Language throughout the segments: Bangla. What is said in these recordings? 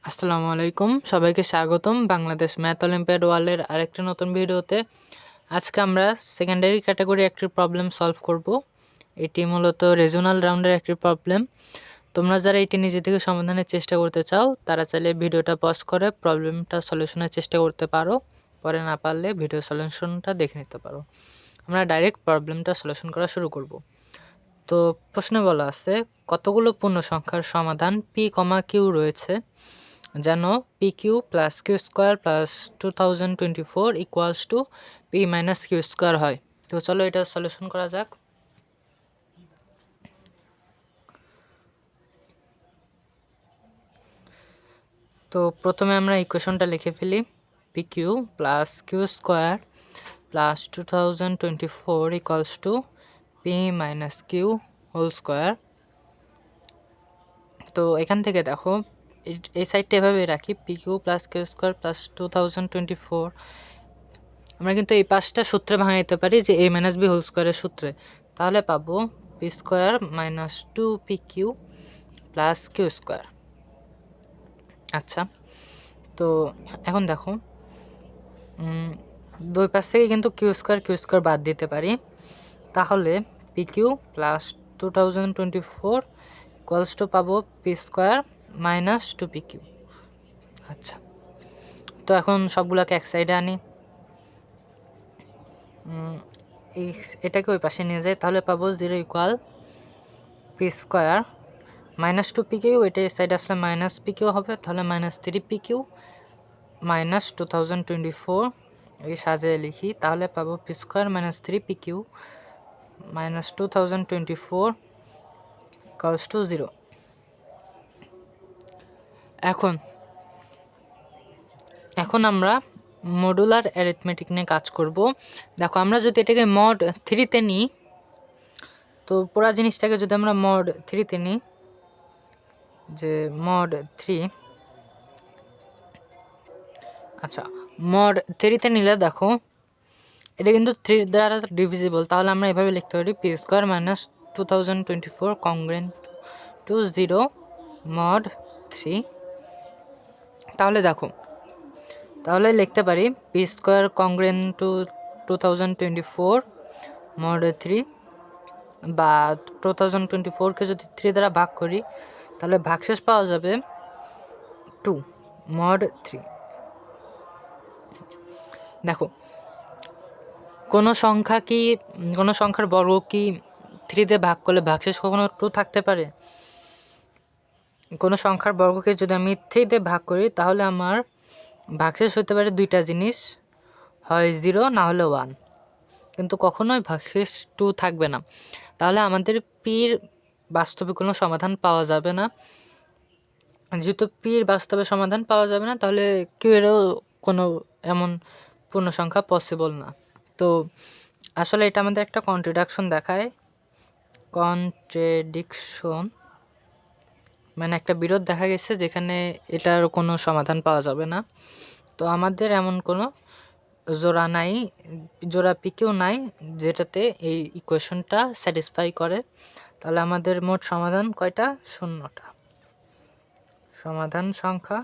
আসসালামু আলাইকুম, সবাইকে স্বাগতম বাংলাদেশ ম্যাথ অলিম্পিয়াড ওয়ার্ল্ডের আরেকটি নতুন ভিডিওতে। আজকে আমরা সেকেন্ডারি ক্যাটাগরি একটি প্রবলেম সলভ করব। এটি মূলত রিজনাল রাউন্ডের একটি প্রবলেম। তোমরা যারা এটি নিজে থেকে সমাধানের চেষ্টা করতে চাও তারা চাইলে ভিডিওটা পজ করে প্রবলেমটা সলিউশনের চেষ্টা করতে পারো, পরে না পারলে ভিডিও সলিউশনটা দেখে নিতে পারো। আমরা ডাইরেক্ট প্রবলেমটা সলিউশন করা শুরু করব। তো প্রশ্নে বলা আছে কতগুলো পূর্ণ সংখ্যার সমাধান পি কমা কিউ রয়েছে যেন p q plus q square plus 2024 equals to p minus q square হয়। তো চলো এটা সলিউশন করা যাক। তো প্রথমে আমরা ইকুয়েশনটা লিখে ফেলি, p q plus q square plus 2024 equals to p minus q whole square. তো এখান থেকে দেখো এই সাইডটা এভাবে রাখি, p q plus q square plus 2024। আমরা কিন্তু এই পাঁচটা সূত্রে ভাঙা যেতে পারি, যে এ মাইনাস বি হোল স্কোয়ারের সূত্রে। তাহলে পাবো p square minus 2pq plus q square. আচ্ছা, তো এখন দেখো দুই পাশ থেকে কিন্তু কিউ স্কোয়ার বাদ দিতে পারি। তাহলে p q plus 2024 equals to পাবো পি স্কোয়ার মাইনাস 2pq। আচ্ছা, তো এখন সবগুলোকে এক সাইডে আনি, এটাকে ওই পাশে নিয়ে যাই, তাহলে পাবো 0 equal P square minus 2pq, এটা এই সাইডে আসলে মাইনাস পিকিউ হবে, তাহলে মাইনাস 3pq মাইনাস 2024 এই সাজিয়ে লিখি, তাহলে পাবো p square minus 3pq minus 2024 equals two 0। এখন আমরা মডুলার অ্যারিথমেটিক নিয়ে কাজ করব। দেখো আমরা যদি এটাকে মড 3-তে নিই, তো পুরো জিনিসটাকে যদি আমরা মড 3-তে নিই, যে মড 3, আচ্ছা মড 3-তে নিলে দেখো এটা কিন্তু 3 দ্বারা ডিভিজিবল, তাহলে আমরা এভাবে লিখতে পারি p square minus 2024 congruent to 0 mod 3। তাহলে লিখতে পারি p square congruent to 2024 mod 3, বা 2024কে যদি 3 দ্বারা ভাগ করি তাহলে ভাগশেষ পাওয়া যাবে 2 মড 3। দেখো কোনো সংখ্যার বর্গ কি 3-তে ভাগ করলে ভাগশেষ কখনো 2 থাকতে পারে? কোনো সংখ্যার বর্গকে যদি আমি 3-তে ভাগ করি তাহলে আমার ভাগশেষ হতে পারে দুইটা জিনিস, হয় 0 না হলে 1, কিন্তু কখনোই ভাগশেষ 2 থাকবে না। তাহলে আমাদের পির বাস্তবে কোনো সমাধান পাওয়া যাবে না। যেহেতু পির বাস্তবে সমাধান পাওয়া যাবে না, তাহলে কিউ এরও কোনো এমন পূর্ণ সংখ্যা পসিবল না। তো আসলে এটা আমাদের একটা কন্ট্রাডিকশন দেখায়, মানে একটা বিরোধ দেখা গেছে যেখানে এটার কোনো সমাধান পাওয়া যাবে না। তো আমাদের এমন কোনো জোড়া পিকেও নাই যেটাতে এই ইকুয়েশনটা স্যাটিসফাই করে। তাহলে আমাদের মোট সমাধান কয়টা? 0টা। সমাধান সংখ্যা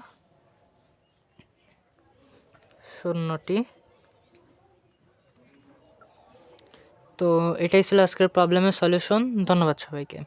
0টি। তো এটাই ছিল আজকের প্রবলেমের সলিউশন। ধন্যবাদ সবাইকে।